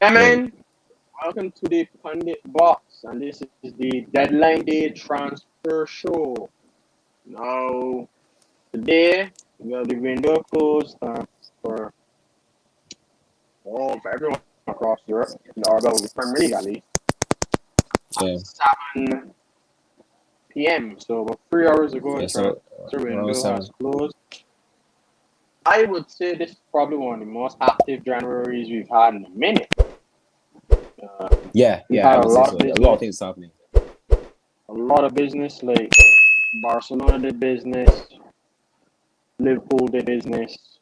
Yeah, Yo, man. Welcome to the Pundit Box, and this is the Deadline Day Transfer Show. Now, today, the window closed for for everyone across Europe, or well, the Premier League at least, yeah, 7 p.m. So, about 3 hours ago, the yeah. So transfer around window has 7. closed. I would say this is probably one of the most active Januaries we've had in a minute. Yeah, We've yeah. I had a would say lot so. of A lot of business, things happening. like Barcelona did business, Liverpool did business,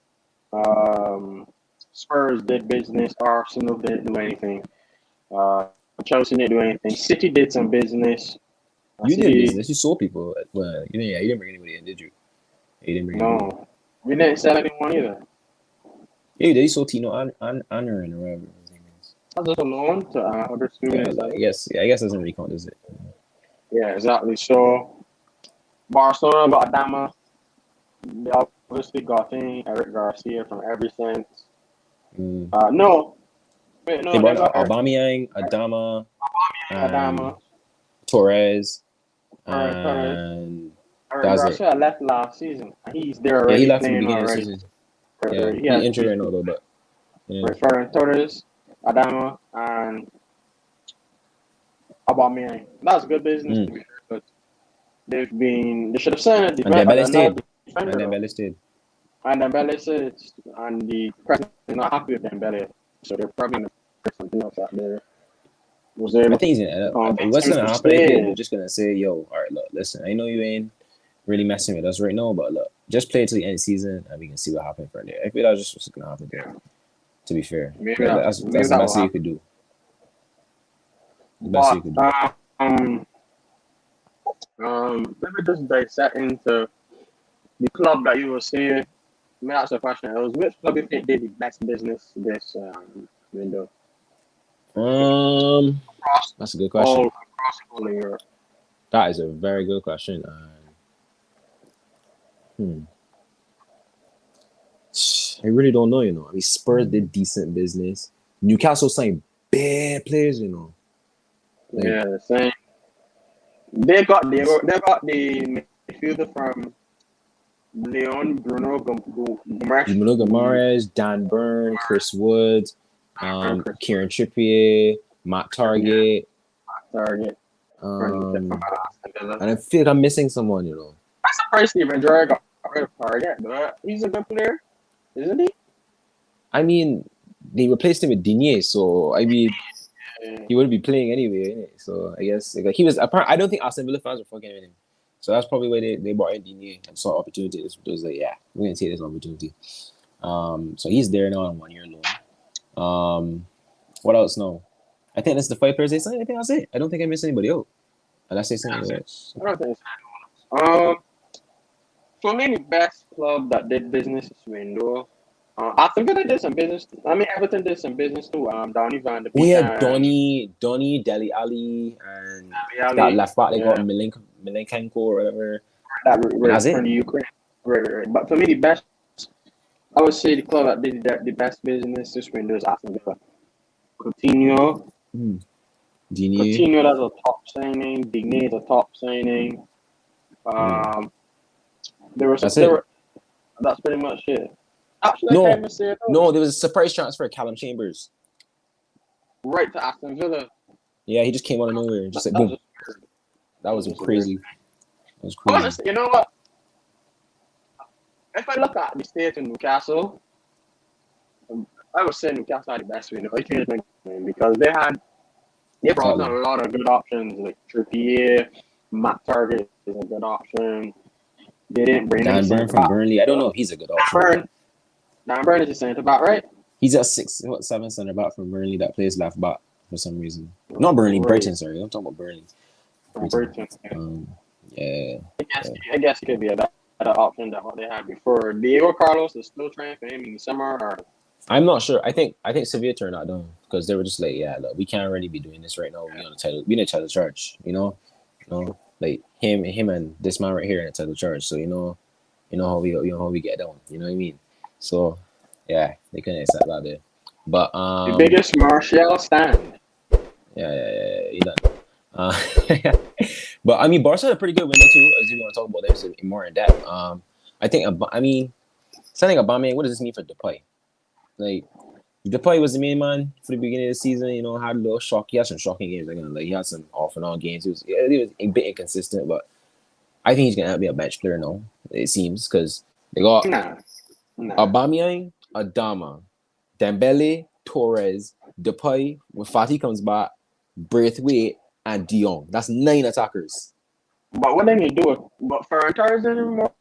um, Spurs did business, Arsenal didn't do anything, uh, Chelsea didn't do anything, City did some business. You did City, business. You saw people. Well, you didn't. Yeah, you didn't bring anybody in, did you? You didn't bring anybody in. no, we didn't sell anyone either. Yeah, you did. You saw Tino Anner or whatever his name is. I was just alone to other Yeah, students. like, I guess. Yeah, I guess doesn't really count, does it? Yeah, exactly. So Barcelona got Adama. They obviously got Eric Garcia from Everton. Mm. No, wait, They no, they brought got Aubameyang, Adama, and Adama. Torres, Torres. and Eric that's it. Garcia left last season. He's there Yeah, he already left in the playing beginning of the already. season. Yeah, He he has injured right now though, but yeah. Ferran Torres, Adama, and Aubameyang. That's good business to be fair, but they should have signed And Dembele stayed. And defender. Dembele stayed. And Dembele said and the president is not happy with Dembele, so they're probably going to put something else out there. Was I able think he's gonna end up. convince What's him gonna to happen? I think stay. they're just gonna say, "Yo, all right, look, listen. I know you ain't really messing with us right now, but look, just play till the end of the season, and we can see what happens from there." I feel that's just what's gonna happen there. To be fair, Maybe that's maybe the that best will thing you happen. could do. The best thing you But could do. let me just dissect into the club that you were saying. Let me ask a question. It was which club you think did the best business this window? That's a good question. Across all of Europe. That is a very good question. I really don't know. I mean, Spurs did decent business. Newcastle signed bad players. Like, Yeah, same. They got the midfielder from Leon Bruno Gomes. Bruno Guimaraes, Dan Burn, Chris Woods, Kieran Trippier, Matt Target. Target. And I feel like I'm missing someone. I'm surprised Steven Gerrard got rid of Target, but he's a good player, isn't he? I mean, they replaced him with Digne, so I mean, he wouldn't be playing anyway. Innit? So I guess like he was. I don't think Aston Villa fans were fucking with him. So that's probably why they brought in Digne and saw opportunity. It was like, yeah, we're gonna take this opportunity. So he's there now on 1 year loan. What else? No, I think that's the 5 players they signed. I think that's it. I don't think I missed anybody out. Unless they signed anybody else. I don't think so. For me, the best club that did business this window. Aston Villa did some business. I mean, Everton did some business too. Donny van de Beek. We had Donny, Dele Alli, and that left back they got Milenko or whatever. That's from the Ukraine. Right. But for me, the best, I would say the club that did the best business this window is Aston Villa. Coutinho. Coutinho, that's a top signing. Digne is a top signing. That's pretty much it. Actually, no, there was a surprise transfer, Callum Chambers. Right to Aston Villa. Yeah, he just came out of nowhere, just like boom. That was crazy. That was crazy. Honestly, you know what? If I look at the state in Newcastle, I would say Newcastle had the best window because they brought in a lot of good options like Trippier, Matt Target is a good option. They didn't bring Dan Burn from Burnley. I don't know if he's a good option. Dan Burn is a centre back, right? He's a 7 centre back from Burnley that plays left back for some reason. Not Burnley, Brighton. Sorry, I'm talking about Burnley. Brighton. Yeah. I guess it could be a better option than what they had before. Diego Carlos is still trying for him in the summer. Or... I'm not sure. I think Sevilla turned that down because they were just like, yeah, look, we can't really be doing this right now. We need a title charge, like him and this man right here in a title charge. So you know how we get down. You know what I mean? So yeah, they couldn't accept that there. But the biggest Martial stand. Yeah, you done. But I mean, Barca had a pretty good window too. As you want to talk about that, so more in depth. I think. I mean, signing Aubameyang. What does this mean for Depay? Like, Depay was the main man for the beginning of the season. You know, had a little shock. He had some shocking games. Like he had some off and on games. He was a bit inconsistent, but I think he's gonna have to be a bench player now. It seems because they got Aubameyang, Adama, Dembele, Torres, Depay. When Fati comes back, Braithwaite, and De Jong. That's 9 attackers. But what they need to do, but Ferran Torres anymore,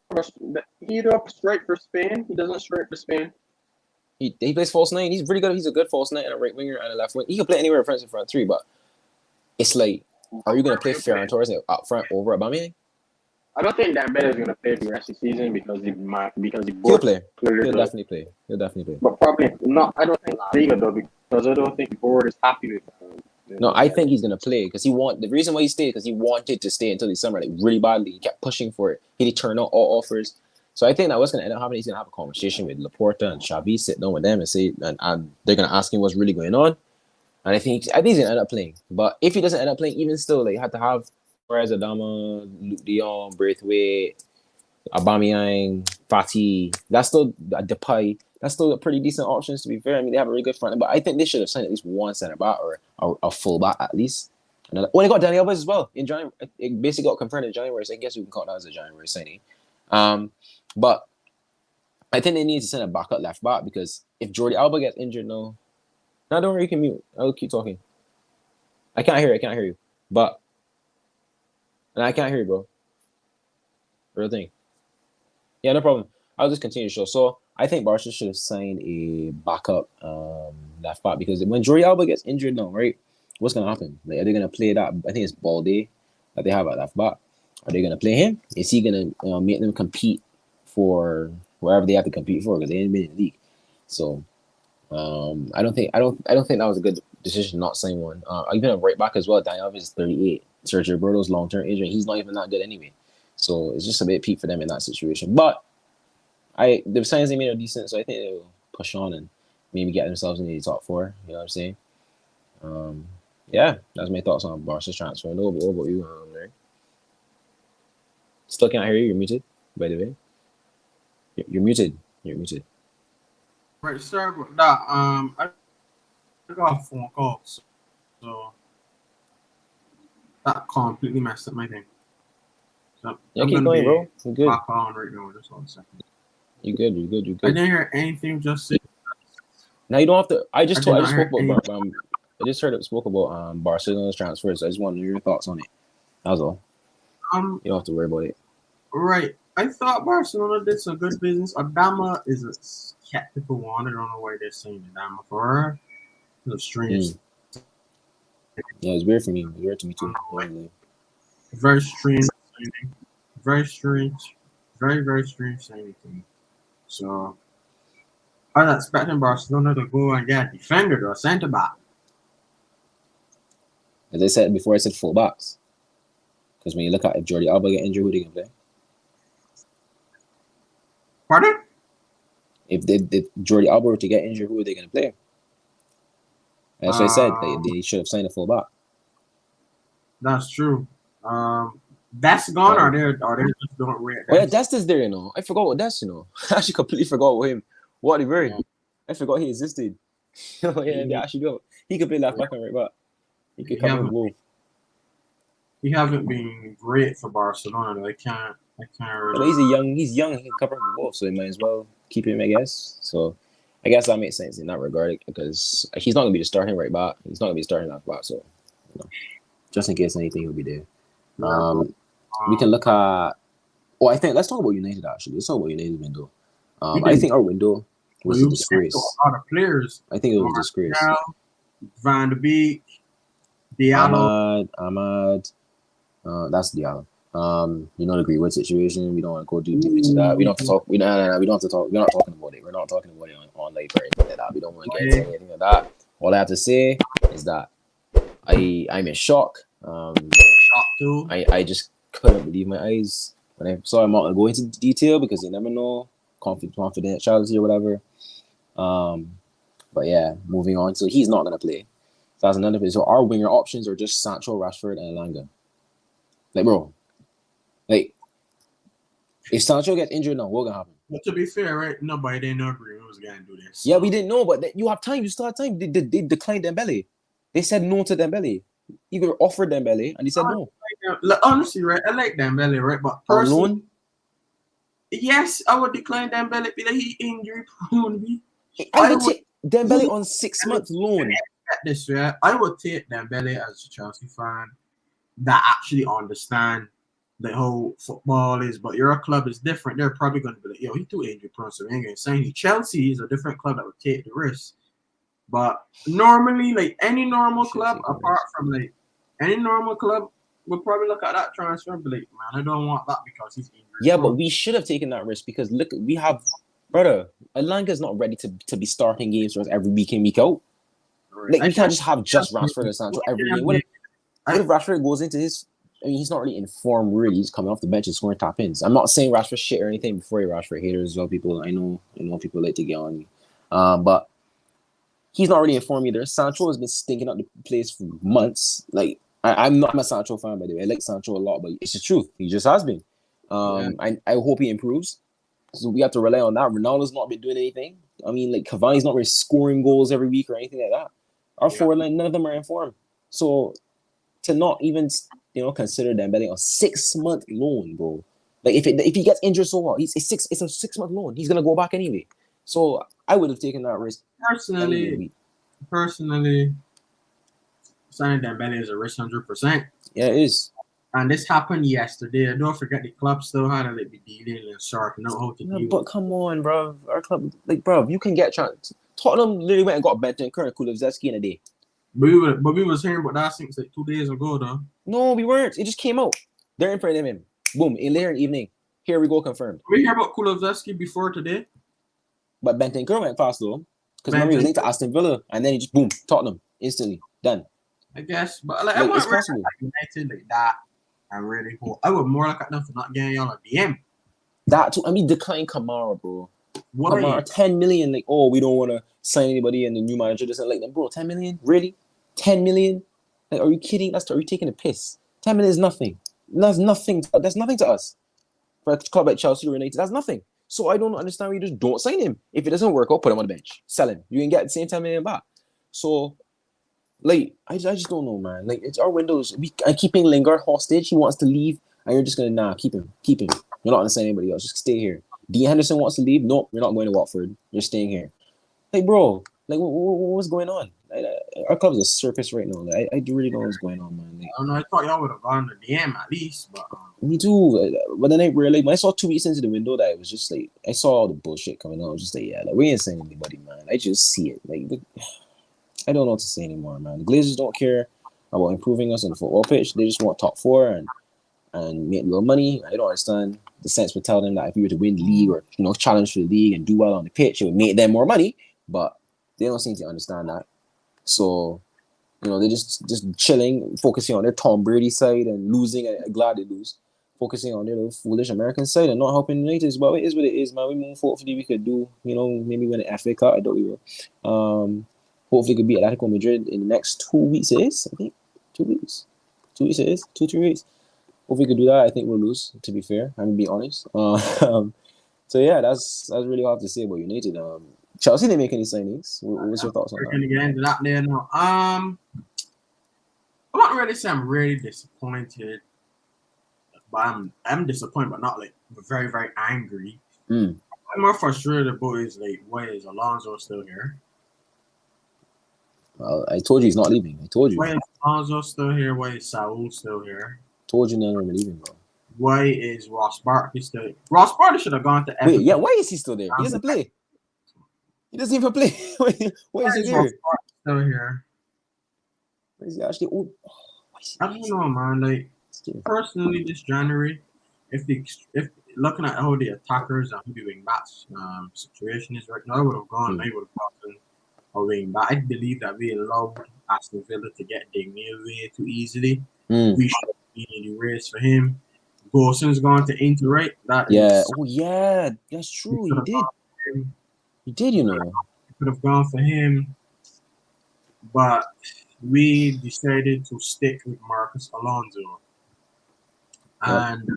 he does straight for Spain. He doesn't straight for Spain. He plays false 9. He's pretty good. He's a good false 9 and a right winger and a left wing. He can play anywhere in front 3, but it's like, are you going to play Ferran Torres up front over Aubameyang? I don't think Dembele is going to play for the rest of the season because he'll play. He'll definitely play. But probably not. I don't think Liga though, because I don't think the board is happy with him. No, I think he's gonna play because the reason why he stayed because he wanted to stay until the summer, like really badly. He kept pushing for it. He turned out all offers. So I think that what's gonna end up happening. He's gonna have a conversation with Laporta and Xavi, sit down with them and say, and they're gonna ask him what's really going on. And I think he's gonna end up playing. But if he doesn't end up playing, even still, like you have to have Torres, Adama, Luke De Jong, Braithwaite, Aubameyang, Fati. That's still Depay. That's still a pretty decent options, to be fair. I mean, they have a really good front, but I think they should have signed at least one centre back or a full back at least. They got Dani Alves as well in January. It basically got confirmed in January, so I guess you can call that as a January signing. But I think they need to send a backup left back because if Jordi Alba gets injured, no, don't worry, you can mute. I'll keep talking. I can't hear you. But I can't hear you, bro. Real thing. Yeah, no problem. I'll just continue the show. So I think Barca should have signed a backup left back because when Jordi Alba gets injured now, right? What's gonna happen? Like, are they gonna play that? I think it's Balde that they have at left back. Are they gonna play him? Is he gonna make them compete for wherever they have to compete for because they ain't been in the league? So I don't think that was a good decision not sign one. Even a right back as well. Dani Alves is 38. Sergio Roberto's long-term injury. He's not even that good anyway. So it's just a bit peak for them in that situation. But the signings they made are decent, so I think they'll push on and maybe get themselves into the top 4. You know what I'm saying? Yeah, that's my thoughts on Barca's transfer. What about you, Larry? Still can't hear you. You're muted, by the way. You're muted. Right, sorry about that. I got a phone call, so that completely messed up my thing. So yeah, keep going, bro. You're good. Back on right now, just 1 second. You're good. I didn't hear anything just said. Now you don't have to. I just spoke about Barcelona's transfers. I just wanted your thoughts on it. That was all. You don't have to worry about it. Right. I thought Barcelona did some good business. Adama is a skeptical one. I don't know why they're saying Adama for her. It's strange. Yeah, it's weird for me. It's weird to me too. Very strange. Very strange. Very strange signing to me. So I was expecting Barcelona to go and get a defender or a centre back. As I said before, I said full backs. Because when you look at if Jordi Alba get injured, who they can play? Pardon? If Jordi Alba were to get injured, who are they going to play? That's what I said. They should have signed a full back. That's true. That's gone, or they just don't rate. Oh yeah, Dest is there, you know. I forgot what Dest, you know. I actually completely forgot about him. What a very. I forgot he existed. Oh yeah, they actually do. He could play left back and right back. He could cover both. He haven't been great for Barcelona. Though. I can't. Really... But he's young. He can cover both, so he might as well keep him, I guess. So I guess that makes sense in that regard because he's not gonna be the starting right back. He's not gonna be the starting left back. So you know, just in case anything, he'll be there. We can look at. Oh, I think let's talk about United actually. Let's talk about United's window. I think our window was a disgrace. A lot of players. I think it was a disgrace. Van de Beek, Diallo, Ahmad. That's Diallo. You know the Greenwood situation. We don't want to go deep into that. We don't have to talk. We don't have to talk. We're not talking about it. We're not talking about it on live or anything like that. We don't want to get into anything like that. All I have to say is that I'm in shock. Shock too. I just couldn't believe my eyes when I saw him. I'm not gonna go into detail because you never know, confidentiality or whatever. But yeah, moving on. So he's not gonna play. So that's another thing. So our winger options are just Sancho, Rashford, and Elanga. Like, bro, like if Sancho gets injured now, what's gonna happen? But to be fair, right? Nobody didn't know Green was gonna do this. Yeah, we didn't know, but you have time. You still have time. They declined Dembele. They said no to Dembele. You were offered Dembele, and he said no. Like, honestly, right? I like Dembele, right? But On personally, loan? yes, I would decline Dembele because he injury prone. I would take Dembele on 6-month loan. This, right? I would take Dembele as a Chelsea fan that actually understand the whole football is, but your club is different. They're probably going to be like, yo, he too injury prone, so we ain't going to sign you. Chelsea is a different club that would take the risk. But normally, like any normal club, apart from like any normal club, would probably look at that transfer and be like, man, I don't want that because he's injured. Yeah, but we should have taken that risk because look, we have, brother, Elanga's not ready to be starting games for us every week in, week out. Like, we can't just have just Rashford and Sancho every game. What if Rashford goes into his, I mean, he's not really in form, really. He's coming off the bench and scoring top ins. I'm not saying Rashford shit or anything before you Rashford haters as well, people. I know people like to get on me. But he's not really in form either. Sancho has been stinking out the place for months. Like, I'm not a Sancho fan, by the way. I like Sancho a lot, but it's the truth. He just has been. I hope he improves. So we have to rely on that. Ronaldo's not been doing anything. I mean, like, Cavani's not really scoring goals every week or anything like that. Our forward line, none of them are in form. So to not even, consider Dembele on 6-month loan, bro. Like, if he gets injured, so what? It's a 6-month loan. He's gonna go back anyway. So I would have taken that risk. Personally, signing Dembele is a risk 100%. Yeah, it is. And this happened yesterday. Don't forget the club still had to be dealing and sorting out how to deal. But come on, bro. Our club, you can get chance. Tottenham literally went and got Bentancur and Kulusevski in a day. But we was hearing about that since like 2 days ago, though. No, we weren't. It just came out. They're in front of him. Boom. Later in the evening. Here we go, confirmed. We hear about Kulusevski before today. But Bentancur went fast, though. Because remember, he was linked to Aston Villa. And then he just, boom, Tottenham. Instantly. Done. I guess. But I wouldn't possible. United like that. And really cool. I would more look at them for not getting y'all a DM. That too. I mean, decline Kamara, bro. Why? Kamara, 10 million. Like, oh, we don't want to sign anybody, and the new manager doesn't like them, bro. 10 million, really? 10 million? Like, are you kidding? Are you taking a piss? 10 million is nothing. That's nothing. That's nothing to us. For a club like Chelsea or United, that's nothing. So I don't understand why you just don't sign him. If it doesn't work out, put him on the bench, sell him. You can get the same 10 million back. So. Like, I just don't know, man. Like, it's our windows. I'm keeping Lingard hostage. He wants to leave. And you're just going to, keep him. You're not going to sign anybody else. Just stay here. Dean Henderson wants to leave. Nope, you're not going to Watford. You're staying here. Like, bro, like, what's going on? Our club's a circus right now. Like, I really don't know what's going on, man. Like, I don't know. I thought y'all would have gone to DM at least. But me too. But then when I saw 2 weeks into the window, that it was just like, I saw all the bullshit coming out. I was just like, yeah, like, we ain't saying anybody, man. I just see it. Like, I don't know what to say anymore, man. The Glazers don't care about improving us on the football pitch. They just want top 4 and make a little money. I don't understand the sense would tell them that if we were to win the league or challenge for the league and do well on the pitch, it would make them more money. But they don't seem to understand that. So, they're just chilling, focusing on their Tom Brady side and losing. And glad they lose. Focusing on their little foolish American side and not helping United. But it is what it is, man. We move. Hopefully we could do, maybe win an FA Cup. I doubt we will. Hopefully, we could beat Atletico Madrid in the next 2 weeks. It is, I think. 2 weeks. 2 weeks it is. 2-3 weeks. Hopefully, we could do that. I think we'll lose, to be fair. I'm going to be honest. So, yeah, that's really hard to say about United. Chelsea didn't make any signings. What's your thoughts on that? We're going to get into that there now. I'm not really saying I'm really disappointed. But I'm disappointed, but not, like, very, very angry. I'm more frustrated about is, like, why is Alonso still here? Well, I told you he's not leaving. I told you. Why is Alonso still here? Why is Saul still here? Told you none of them are leaving, bro. Why is Ross Barkley still here? Ross Barkley should have gone to Everton. Wait, yeah, why is he still there? He doesn't play. He doesn't even play. Why is he there? Ross Barkley still here? Why is he actually? I don't know, man. Like, personally, this January, if looking at how the attackers and who the wing backs situation is right now, I would have gone. I would have gotten a wing back. I believe that we allowed Aston Villa to get Digny away too easily. We should be in the race for him. Golson's gone to Inter, right? Yeah. Oh, yeah. That's true. He did. He did, could have gone for him, but we decided to stick with Marcus Alonso. And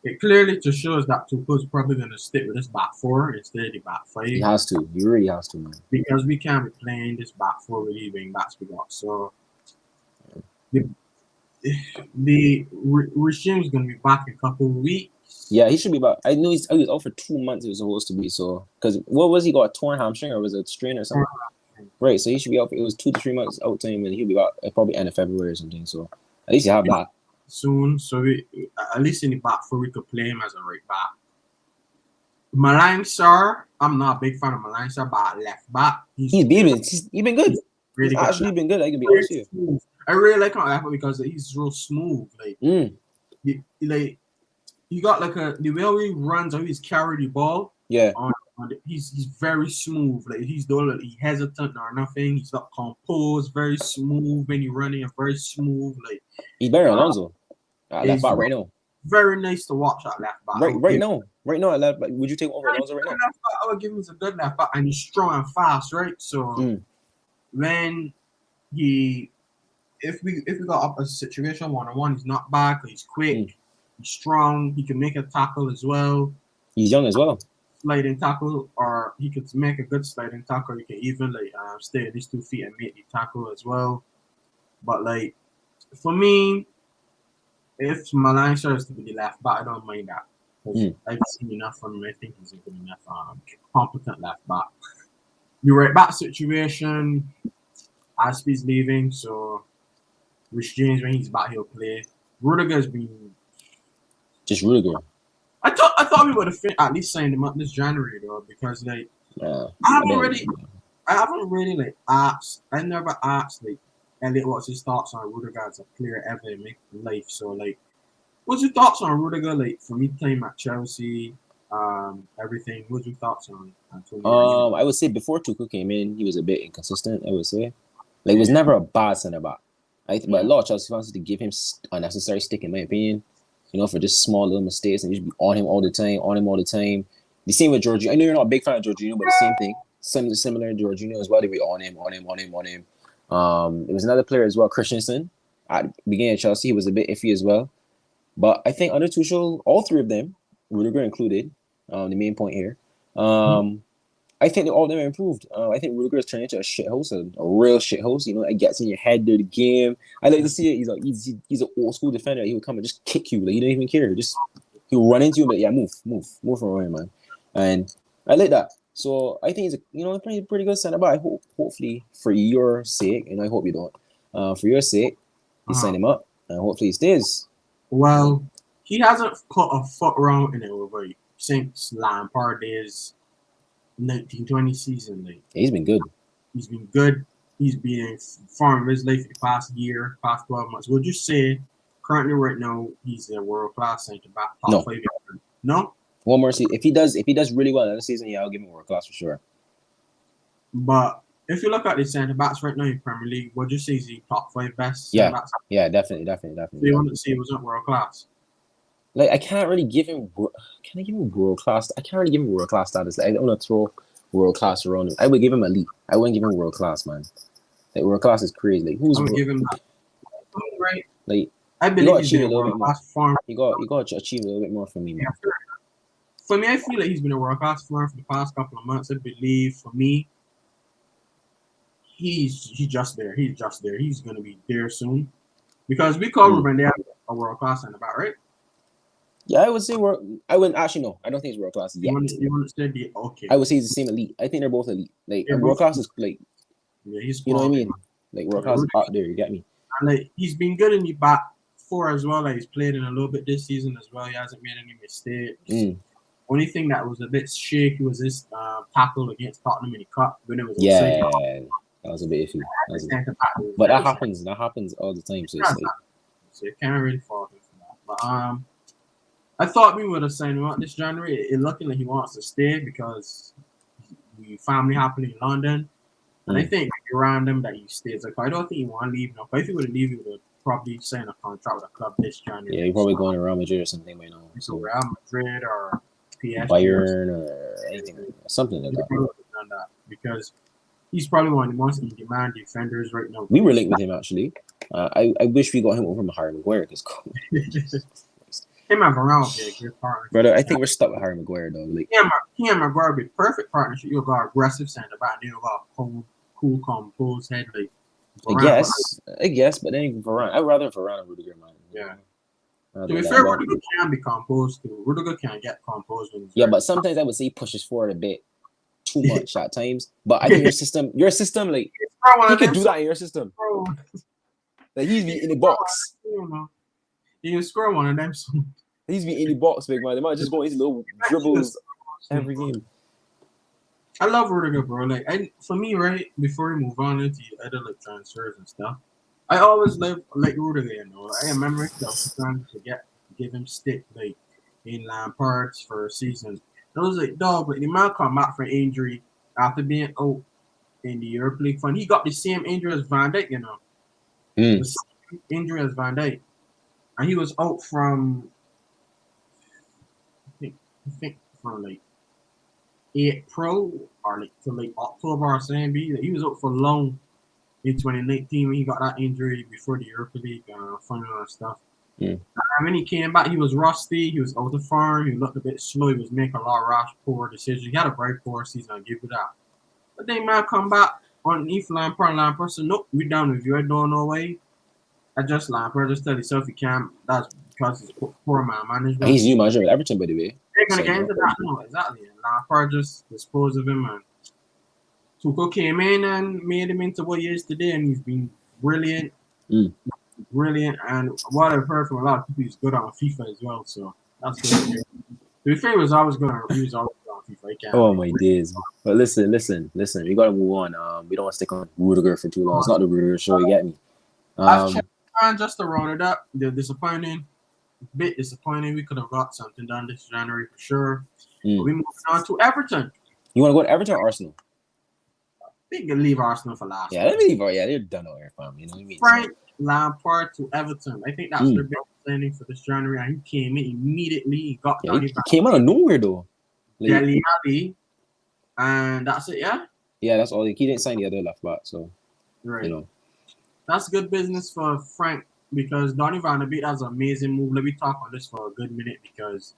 it clearly just shows that Tuchel's probably going to stick with this back four instead of the back five. He has to. He really has to, man. Because we can't be playing this back four with these wing backs we got. So the regime is going to be back in a couple of weeks. Yeah, he should be back. I know he was out for 2 months. He was supposed to be. So, because what was he got? A torn hamstring or was it a strain or something? Right. So he should be out. It was 2 to 3 months out time, and he'll be back probably end of February or something. So at least you have that soon. So we, at least in the back four, we could play him as a right back. Malang Sarr, I'm not a big fan of Malang Sarr, but left back. He's been good. Really he's actually been good. I can be honest with you. I really like him left back because he's real smooth. Like, he got like the way he runs, how he's carried the ball. Yeah. He's very smooth. Like he hesitant or nothing. He's not composed. Very smooth when he's running. And very smooh. Like he's better than Alonso. Left back right now. Very nice to watch at left back. Right now at left back. Would you take over Alonso right now? Left back, I would give him a good left back, and he's strong and fast, right? So when if we got up a situation 1-on-1, he's not back. He's quick. He's strong. He can make a tackle as well. He's young as well. Sliding tackle, or he could make a good sliding tackle. He can even stay at his 2 feet and make the tackle as well. But like for me, if Malang Sarr is to be the left back, I don't mind that. I've seen enough from him. I think he's a good enough competent left back. The right back situation, Aspie's leaving, so Rich James when he's back he'll play. Rudiger's been just Rudiger. I thought we would have at least signed him up this January though, because like I haven't really like asked. I never asked like Elliot what's his thoughts on Rudiger as a player ever in life. So like, what's your thoughts on Rudiger? Like for me playing at Chelsea, everything. What's your thoughts on Antonio? I would say before Tuchel came in, he was a bit inconsistent. I would say, like, he was never a bad centre back. But a lot of Chelsea fans to give him unnecessary stick, in my opinion. You know, for just small little mistakes and just be on him all the time. The same with Jorginho. I know you're not a big fan of Jorginho, but the same thing. Something similar to Jorginho as well. They be on him. There was another player as well, Christensen. At the beginning of Chelsea, he was a bit iffy as well. But I think under Tuchel, all 3 of them, Rudiger included, the main point here, I think all of them improved. I think Rudiger is turning into a shithouse, a real shithouse. You know, it gets in your head through the game. I like to see it. He's an old school defender. He would come and just kick you. Like, he don't even care. He'll run into you, but yeah, move from around, man. And I like that. So I think he's a pretty good center back. Hopefully for your sake, and I hope you don't. For your sake, you sign him up, and hopefully he stays. Well, he hasn't put a foot wrong in it over since Lampard days. 1920 season, like He's been good. He's been good. He's been farming his life for the past 12 months. Would you say currently right now he's a world class centre back? No. 5? No. One more season. If he does really well in the season, yeah, I'll give him world class for sure. But if you look at the centre backs right now in Premier League, would you say he's the top 5 best? Yeah. Centre backs? Yeah, definitely. So you want to say he wasn't world class? Like, I can't really give him. Can I give him world class? I can't really give him world class status. Like, I don't want to throw world class around him. I would give him elite. I wouldn't give him world class, man. Like, world class is crazy. Like, who's I would give him that. Right. Like, I believe he's been a world class form. You got to achieve a little bit more for me, man. Yeah, for me, I feel like he's been a world class form for the past couple of months. I believe for me, he's just there. He's just there. He's gonna be there soon. Because we call Ruben Diaz a world class centre back, right? Yeah, I would say I wouldn't actually no. I don't think he's world class yet. You want to say okay? I would say he's the same elite. I think they're both elite. Like, world class is like, he's you know what I mean? Like, world class is out there. You get me? And like, he's been good in the back 4 as well. Like, he's played in a little bit this season as well. He hasn't made any mistakes. Only thing that was a bit shaky was his tackle against Tottenham in the cup when it was that was a bit iffy. But that happens. That happens all the time. So it's like, so you can't really fault him for that. But I thought we would have signed him out this January. It looking like he wants to stay because the family happening in London. And I think around him that he stays. Like, I don't think he want to leave now. But if he would have leave, he would have probably signed a contract with a club this January. Yeah, he's probably going to Real Madrid or something by now. So Real Madrid or PSG Bayern or anything like that. Something like that. because he's probably one of the most in-demand defenders right now. We were linked with him actually. I wish we got him over Harry Maguire because him and Varane would be a good partner. brother, I think we're stuck with Harry Maguire though. Like he and Maguire would be perfect partnership. You'll got aggressive centre back, and you'll got cool, composed head. Like I guess, but then Varane. I'd rather Varane and Rudiger, man. Yeah. To be fair, Rudiger can be composed too. Rudiger can get composed when but sometimes I would say he pushes forward a bit too much at times. But I think your system, like he could do that in your system. Like he's be in the box. You can score one of them. He's be in the box, big man. They might just go into little dribbles every game. I love Rudiger, bro. Like, for me, right before we move on into other like transfers and stuff, I always like Rudiger. You know, I remember trying to give him stick like in Lampard's for a season. I was like, dog, but the man come back from injury after being out in the Europa League fund. He got the same injury as Van Dijk, you know. The same injury as Van Dijk. And he was out from I think from like April or like to like October or something. He was out for long in 2019 when he got that injury before the Europa League final and stuff. And when he came back, he was rusty. He was out of form. He looked a bit slow. He was making a lot of rash, poor decisions. He had a very poor season. I'll give you that. But then man come back on Lampard said, nope, we done with you. I don't know way. I just Lampard just tell yourself you can't. That's because he's poor man management. He's new manager with Everton, by the way. They're gonna get into that now, exactly. And Lampard just disposed of him, and Tuchel came in and made him into what he is today, and he's been brilliant. Brilliant, and what I've heard from a lot of people, he's good on FIFA as well. So that's good. To be fair, he was always good on FIFA. Oh my days! But listen. We gotta move on. We don't want to stick on Rudiger for too long. It's not the Rudiger show. You get me? Just to round it up, they're disappointing. Bit disappointing. We could have got something done this January for sure. But we moving on to Everton. You want to go to Everton or Arsenal? They can leave Arsenal for last. Yeah, let me leave. Yeah, they're done over here, fam. You know what I mean? Frank Lampard to Everton. I think that's their big signing for this January. And he came in immediately. He got he came out of nowhere though. Dele Alli, and that's it. Yeah. Yeah, that's all. He didn't sign the other left back, so right. You know, that's good business for Frank because Donny van de Beek has an amazing move. Let me talk on this for a good minute because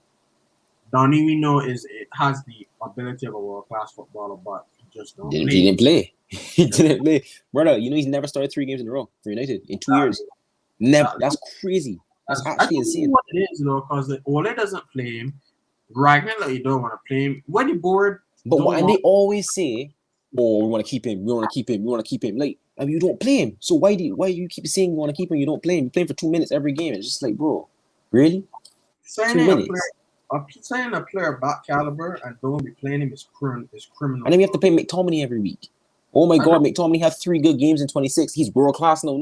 Donny we know it has the ability of a world class footballer, but he just don't. He didn't play. He didn't play, brother. You know he's never started 3 games in a row for United in 2 years. Never. That's crazy. That's actually insane. What it is though, because Ole doesn't play him. Ragnar, like, you don't want to play him. When you're bored, and they always say, "Oh, we want to keep him. We want to keep him. We want to keep him." Like, I mean, you don't play him. So why you keep saying you want to keep him? You don't play him. You play him for 2 minutes every game. It's just like, bro, really? Signing a player of that caliber and don't be playing him is criminal. And then we have to play McTominay every week. Oh my God, McTominay had 3 good games in 26. He's world class now.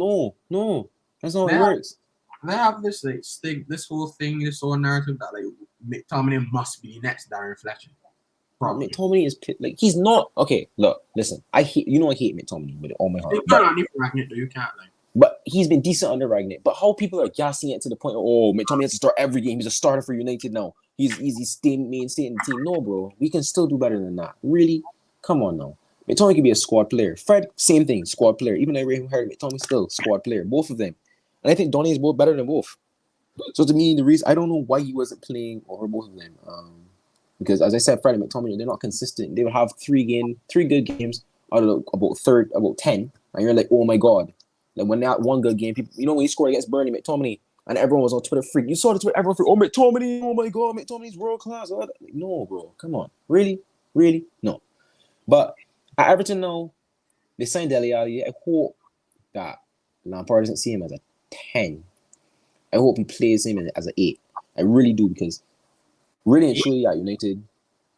No, that's not how it works. They have this this whole narrative that like McTominay must be next Darren Fletcher. Probably. McTominay is like he's not okay. Look, listen, I hate McTominay with all my heart. You can't like. But he's been decent under Ragnick. But how people are gassing it to the point of McTominay has to start every game. He's a starter for United now. He's mainstay in the team. No, bro, we can still do better than that. Really, come on now. McTominay can be a squad player. Fred, same thing, squad player. Even though I heard McTominay still squad player. Both of them. And I think Donny is both better than both. So to me, the reason I don't know why he wasn't playing over both of them. Because as I said, Fred and McTominay, they're not consistent. They would have 3 good games out of about 10, and you're like, oh my God. Like when that one good game, people, when he scored against Burnley, McTominay, and everyone was on Twitter freak. You saw the Twitter, everyone freak. Oh McTominay, oh my God, McTominay's world class. Like, no, bro, come on, really, no. But at Everton now, they signed Dele Alli. I hope that Lampard doesn't see him as a 10. I hope he plays him as an 8. I really do, because really and truly at United,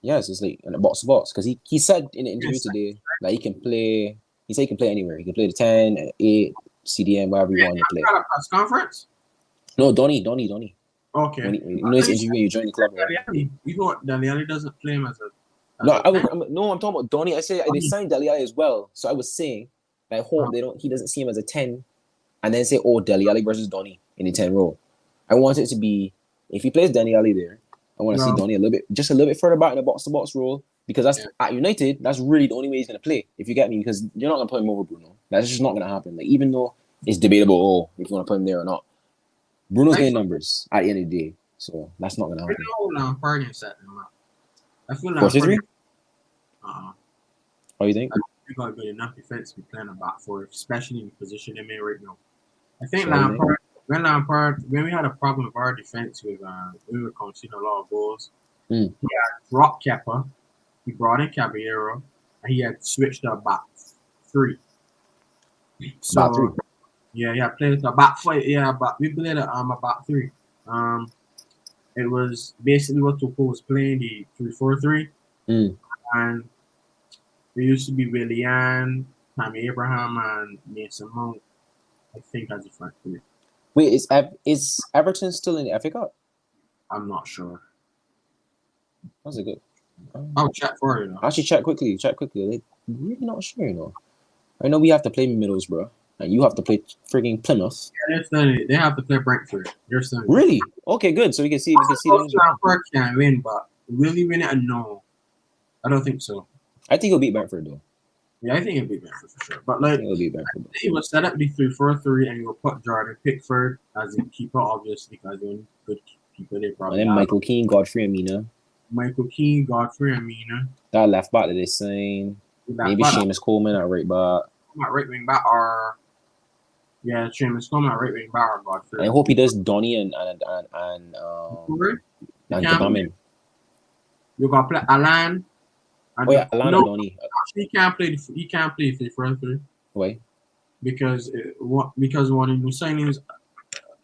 yes, it's like in a box to box. Because he said in the interview today that he can play. He said he can play anywhere. He can play the 10, 8, CDM, wherever you want to play. Got a press conference? No, Donny. Okay. His interview when you join the club. Right? You know what? Dele Alli doesn't play him as a. I'm talking about Donny. I said they signed Dele Alli as well. So I was saying, I hope he doesn't see him as a 10, and then say, Dele Alli versus Donny in the 10 role. I want it to be, if he plays Dele Alli there, I want to see Donny just a little bit further back in the box to box role, because that's at United. That's really the only way he's gonna play. If you get me, because you're not gonna put him over Bruno. That's just not gonna happen. Like even though it's debatable, if you want to put him there or not, Bruno's getting numbers at the end of the day, so that's not gonna happen. I feel 4-3. What do you think? We got good enough defense to be playing a back four, especially in the position they're in right now. I think when we had a problem with our defense we were conceding a lot of goals. He had dropped Kepa, he brought in Caballero, and he had switched up back three. So back three. Yeah, played a back four. Yeah, but we played a back three. It was basically what Tuchel was playing, the 3-4-3. And we used to be Willian, Tammy Abraham, and Mason Mount, I think, as a front three. Wait, is Everton still in the FA Cup? I'm not sure. How's it good? I'll check for you. Actually, check quickly. Like, really not sure, I know we have to play Middlesbrough, and you have to play freaking Plymouth. Yeah, they have to play Brentford. Really? Okay, good. So we can see. Brentford can win, but will he win it? No, I don't think so. I think he'll beat Brentford though. Yeah, I think he'll beat Brentford for sure. But like, he'll beat Brentford. He will set up the 3-4-3, and he will put Jordan Pickford as a keeper, obviously, because they're good keeper. They probably. And then Michael Keane, Godfrey, and Mina. That left back that they saying. Maybe Seamus Coleman at right back. At right wing back or Seamus Coleman at right wing back or Godfrey. I hope he does Donny and Aubameyang. You got to play Alan. Alan and Donny. He can't play 3-4-3. Why? Because one of the signings,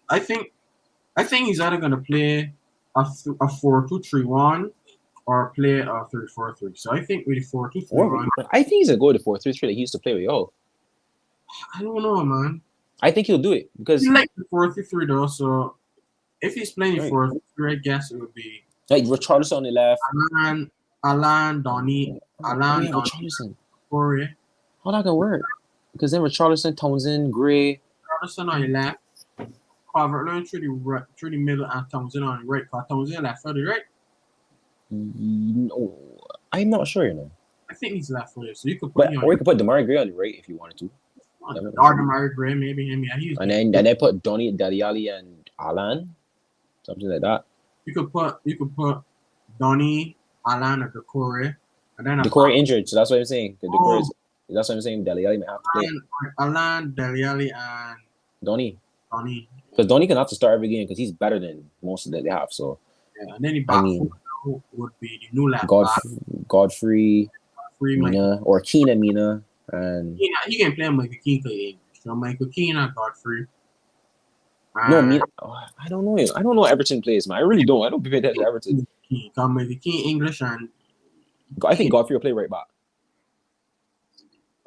I think he's either gonna play a 4-2-3-1 or play a 3-4-3. So I think with 4-2-3-1. I think he's gonna go to 4-3-3 that he used to play with y'all. I don't know, man. I think he'll do it because he likes the 4-3-3 though. So if he's playing 4-3, I guess it would be like Richarlison on the left. Alan, Donny, Richarlison. Corey. How that gonna work? Because then Richarlison, Townsend, Gray. Richarlison on your left. Calvert-Lewin through the middle, and Townsend on the right. Townsend left-footed, right? No, I'm not sure. I think he's left-footed, so you could put. Or you could put Demarai Gray on the right if you wanted to. Or Demarai Gray, maybe him. Yeah, he's. And then put Donny, Dele Alli, and Alan, something like that. You could put Donny, Alan, or Decore, and then Decore injured, so that's what I'm saying. That's what I'm saying. Dele Alli might have to play. Alan, Dele Alli, and Donny. Because Donny can have to start every game because he's better than most of that they have. So yeah, and then the would be the new left Godfrey, Mina, or Keane and Mina, and he can play Michael Keane. So Michael Keane and Godfrey. No, Mina. I don't know. I don't know Everton plays, man. I really don't. I don't pay attention to Everton. Michael Keane English and I think Godfrey will play right back.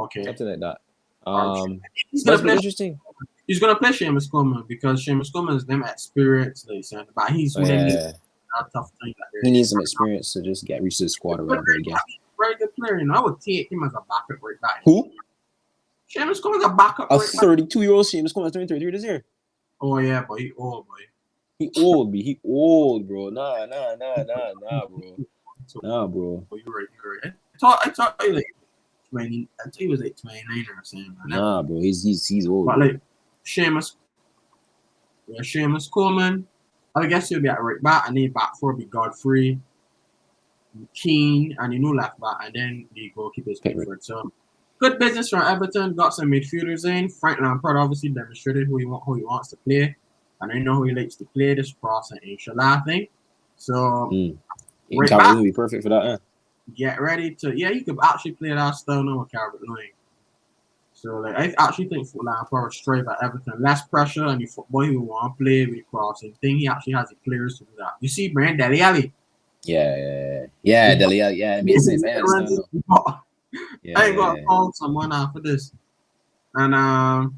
Okay, something like that. That's interesting. He's gonna play Seamus Coleman because Seamus Coleman is them experience, they said, but he's tough thing. He needs some experience to just get reached to the squad or whatever again. Very good player, I would take him as a backup right back. Who? Seamus Coleman's a backup. A 32-year-old Seamus Coleman turning 33 this year. Oh yeah, but he old, boy. He old, bro. Nah, bro. Oh, you're right. I thought he like 20. I think he was like 29 or something. Nah, bro. He's old. But like Seamus Coleman, I guess he'll be at right back, and then back four be Godfrey, Keane, and the new left back, and then the goalkeeper's Pickford. So good business from Everton. Got some midfielders in. Frank Lampard obviously demonstrated who he wants to play, and I know who he likes to play. This Cross and Inshallah thing. So right back will be perfect for that. Huh? Get ready to you could actually play that style now with Calvert-Lewin. So like I actually think Lampard was straight at Everton, less pressure, and the football he want to play with the crossing thing. He actually has the players to do that. You see, Brand Dele Alli. Yeah, Dele Alli. Yeah, it makes sense. I ain't got to call someone after this, and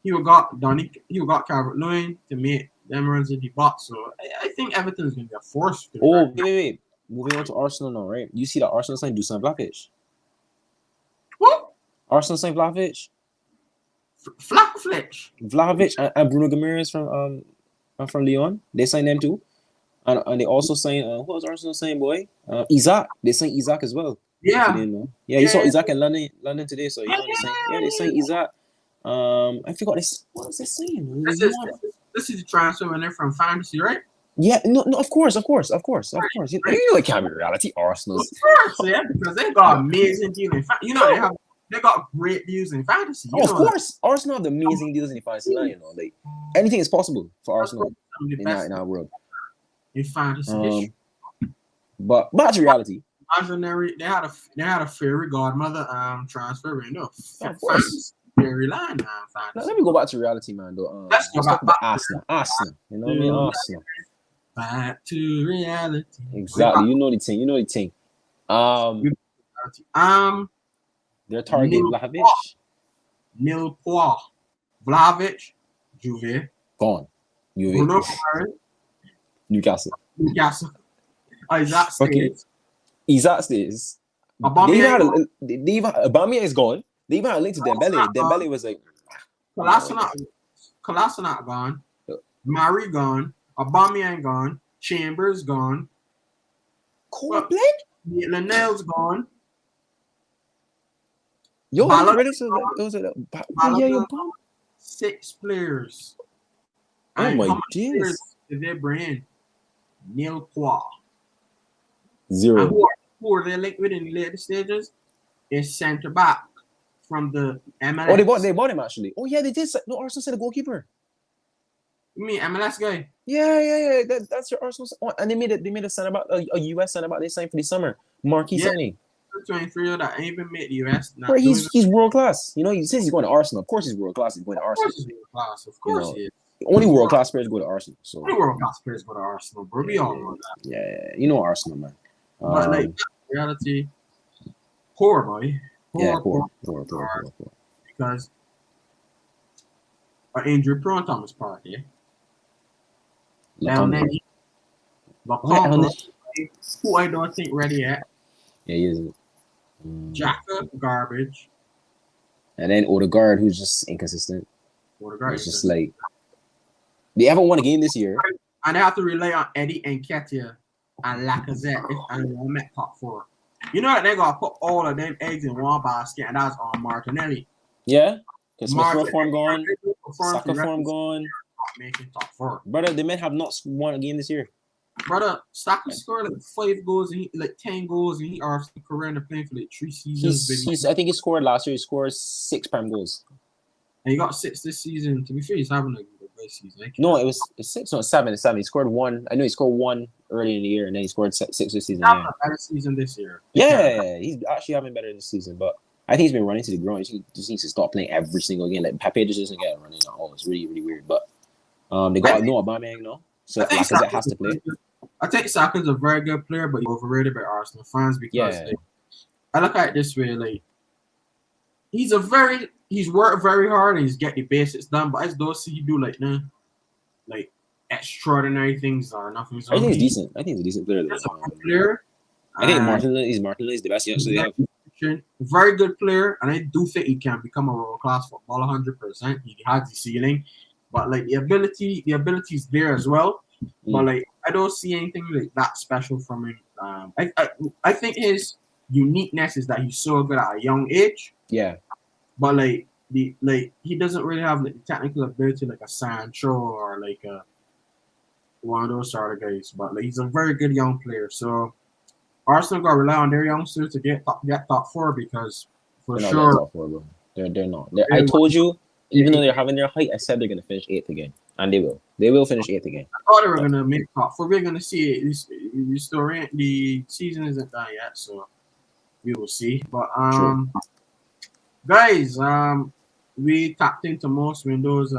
he got Calvert-Lewin to make them runs in the box. So I think Everton's gonna be a force. Wait. Moving on to Arsenal now, right? You see that Arsenal signed Dusan Vlahovic. What? Arsenal signed Vlahovic. Vlahovic and Bruno Guimaraes from Lyon. They signed them too. And they also signed who was Arsenal saying, boy? Isaac. They signed Isaac as well. Yeah. If you didn't know. Yeah, you saw Isaac in London today, so you know they signed Isaac. I forgot this. What was they saying? This is the transfer winner from fantasy, right? Yeah, no, of course. You know, it can't be reality. Arsenal's. Of course, yeah, because they got amazing deals in fantasy. You know, they got great deals in fantasy. Of course, Arsenal have the amazing deals in the fantasy line. You know, like anything is possible for Arsenal in our world. In fantasy, but back to reality. They had a fairy godmother transfer window. Of course. Fairy line Now, let me go back to reality, man. Though, let's talk about Arsenal. You know what I mean? Arsenal. Back to reality. Exactly. You know the thing. Their target Vlahovic. Nilpois. Vlahovic. Juve. Gone. Bruno Newcastle. Isaac stays. Okay. Isaac stays. Aubameyang is gone. They even had a link to Dembele. Dembele was like... Kolasinac gone. Mari gone. Aubameyang gone. Chambers gone. Coldplay? Linnell's gone. Yo, Balogun, 6 players. Oh my days. Did they bring in? Nilpois. 0. And who are they linked with in the later stages? Is centre back from the MLS. Oh, they bought him actually. Oh yeah, they did. No, Arsenal said a goalkeeper. You mean MLS guy? Yeah. That's your Arsenal. Oh, and they made a center back, a US center back. They signed for the summer. Marquis signing. 23 of that ain't even made the US. Bro, he's world class. You know, he says he's going to Arsenal. Of course he's world class. He's going to Arsenal. Of course he is. Only world class players go to Arsenal. So only world class players go to Arsenal, bro. We all know that. Yeah, you know Arsenal, man. But like reality, poor boy. Poor. Because an injury prone Thomas Partey. Now who I don't think ready yet. Yeah, he isn't. Xhaka, garbage. And then Odegaard, who's just inconsistent. Odegaard it's just like they haven't won a game this year. And they have to rely on Eddie Nketiah and Lacazette if anyone met top 4. You know that they gotta put all of them eggs in one basket, and that's on Martinelli. Yeah, because Smith form gone, Saka form gone. Making top 4. Brother, the men have not won a game this year. Brother, Saka scored like 5 goals and 10 goals, and he Arsenal career and playing for like 3 seasons. I think he scored last year. He scored 6 prime goals. And he got 6 this season. To be fair, he's having a great season. No, it's 6. No, it's 7. It's 7. He scored 1. I know he scored 1 early in the year, and then he scored 6 this season. He's having a better season this year. Yeah, he's actually having better this season. But I think he's been running to the ground. He just needs to stop playing every single game. Like Pepe just doesn't get running at all. It's really, really weird. But they got no Aubameyang now, so Lacazette has to play. I think Saka's a very good player, but he's overrated by Arsenal fans because I look at it this way: like he's worked very hard and he's get the basics done, but I just don't see you do like extraordinary things or nothing. I think he's decent. I think he's a decent player. I think Martinelli is the best youngster they have. Very good player, and I do think he can become a world class footballer 100%. He has the ceiling, but like the ability is there as well. But like I don't see anything like that special from him. I think his uniqueness is that he's so good at a young age. Yeah. But like he doesn't really have like the technical ability like a Sancho or like one of those sort of guys. But like he's a very good young player. So Arsenal got to rely on their youngsters to get top 4 because for they're sure top 4, bro. They're not. I told you, even though they're having their height, I said they're gonna finish 8th again, and they will. They will finish 8th again. I thought they were gonna make top 4. We're gonna see it. We still the season isn't done yet, so we will see. But guys, we tapped into most windows.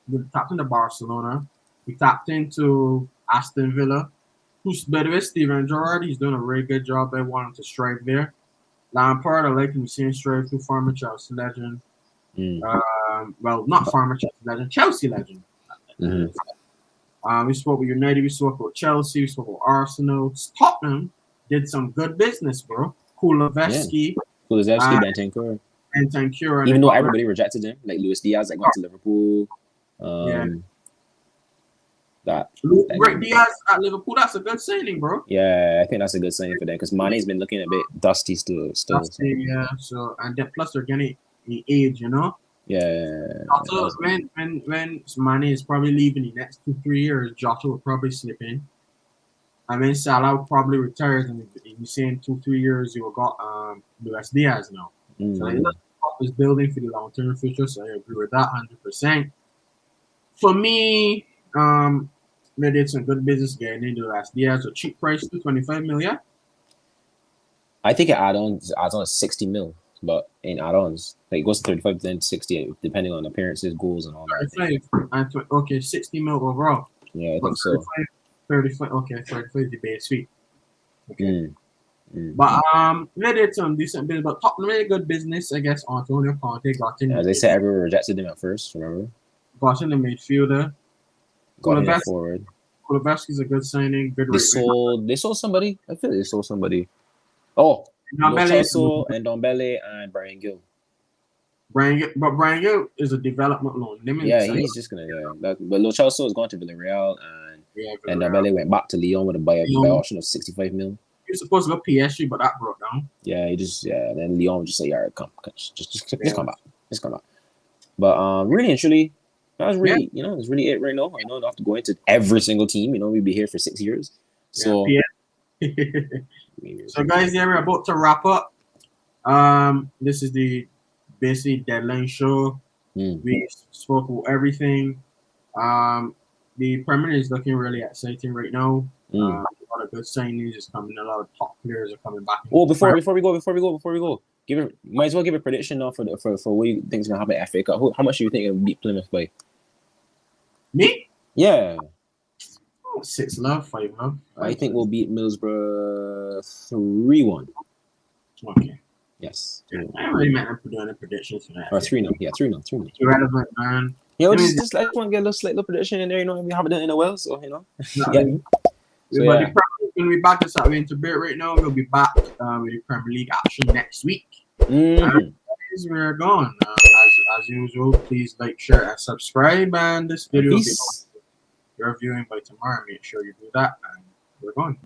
We tapped into Barcelona. We tapped into Aston Villa. Who's by the way, Steven Gerrard, he's doing a very good job. They want him to strive there. Lampard, I like him to see him strive through former Chelsea legend. Well, not former Chelsea legend, Chelsea legend. We spoke with United, we spoke with Chelsea, we spoke with Arsenal. Tottenham did some good business, bro. Kulusevski, Bentancur. Even though everybody rejected him, like Luis Diaz, that got to Liverpool. Right, Diaz at Liverpool, that's a good signing, bro. Yeah, I think that's a good signing for them because Mane's been looking a bit dusty still. Dusty, yeah. So and then plus they're getting the age, you know. Yeah. Also, when Mane is probably leaving the next 2-3 years, Jota will probably slip in. I mean, Salah will probably retires in the same 2-3 years. You will got Luis Diaz now. So is building for the long term future. So I agree with that 100%. For me, they did some good business getting into Luis Diaz. A cheap price, 225 million. I think it adds on 60 mil, but in add-ons, like it goes to 35 then 60, depending on appearances, goals, and all that. Okay, 60 mil overall. Yeah, I think so. 35. Okay, 35 is the base fee. Okay. But they did some decent business, but top really good business, I guess. Antonio Conte got in. As they said, everyone rejected him at first. Remember? Got in the midfielder. Got him forward. Kulusevski's a good signing. Good. They sold somebody. I feel like they sold somebody. Oh, Ndombele and Ndombele and Brian Gill. Brian Gill is a development loan. He's just gonna. But Lo Celso is going to Villarreal, and Ndombele went back to Lyon with a buy option of 65 mil. He was supposed to go PSG, but that broke down. Yeah, then Lyon just said, "Yeah, come, just come back, just come back." But really and truly, that was really, it's really it right now. I don't have to go into every single team. We'll be here for 6 years. So, so guys, we're about to wrap up. This is the basically deadline show. We spoke about everything. The Premier League is looking really exciting right now. A lot of good signings is coming. A lot of top players are coming back. Oh, before we go, might as well give a prediction now for what you think is gonna happen at FA Cup. How much do you think it'll beat Plymouth by? Me? Yeah. 6-0, 5-0. I think we'll beat Middlesbrough 3-1. Okay. Yes. I really meant I'm doing a prediction for that. 3-0. Yeah, 3-0. Irrelevant, man. Just I just want to get a little prediction in there. We haven't done it in a while, so When we back this up into bit right now, we'll be back with the Premier League action next week. We're gone. As usual, please like, share, and subscribe. And this video will be on your viewing by tomorrow. Make sure you do that, and we're gone.